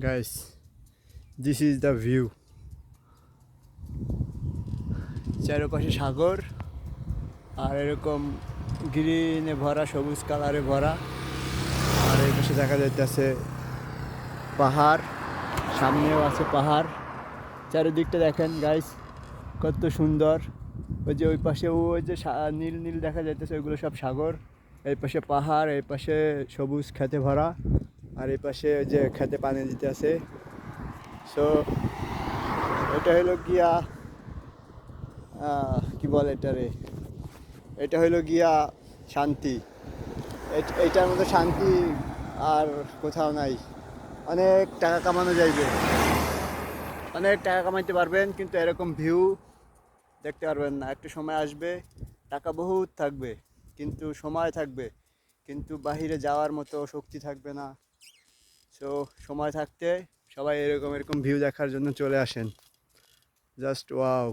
Guys, this is the view. চারপাশে সাগর আর এরকম গ্রিনে ভরা, সবুজ কালারে ভরা। আর এই পাশে দেখা যাইতেছে পাহাড়, সামনেও আছে পাহাড়। চারিদিকটা দেখেন গাইস, কত সুন্দর। ওই যে ওই পাশে ওই যে নীল নীল দেখা যাইতেছে, ওইগুলো সব সাগর। এই পাশে পাহাড়, এই পাশে সবুজ খেতে ভরা, আর এই পাশে ওই যে খেতে পানি দিতে আছে। সো এটা হলো গিয়া কি বলে এটারে, এটা হলো গিয়া শান্তি। এইটার মধ্যে শান্তি আর কোথাও নাই। অনেক টাকা কামানো যাইবে, অনেক টাকা কামাইতে পারবেন, কিন্তু এরকম ভিউ দেখতে পারবেন না। একটু সময় আসবে, টাকা বহুত থাকবে, কিন্তু সময় থাকবে, কিন্তু বাহিরে যাওয়ার মতো শক্তি থাকবে না। সো সময় থাকতে সবাই এরকম এরকম ভিউ দেখার জন্য চলে আসেন। Just wow.